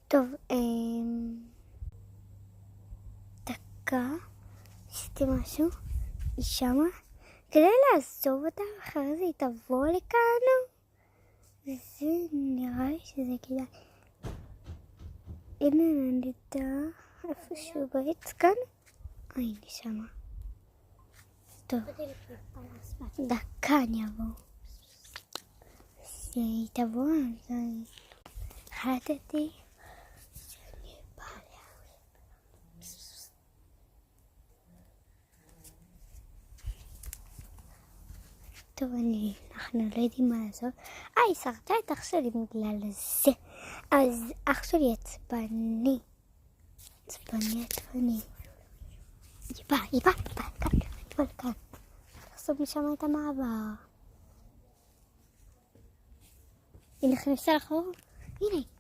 טוב, דקה, עשיתי משהו, היא שמה, כדי לעזוב אותה, אחרי זה היא תבוא לכאן, וזה נראה לי שזה כדאי. הנה נדידה, איפשהו בעץ כאן, הנה שמה. טוב, דקה אני אבוא. אז היא תבוא, אז החלטתי שאני באה לה. טוב, אנחנו לא יודעים מה לעשות. היא שרתה את אח שלי בגלל זה. אז אח שלי עצבני. עצבני. היא באה, כאן. לחסות משם את המעבר. היא נכנסה לחור. הנה.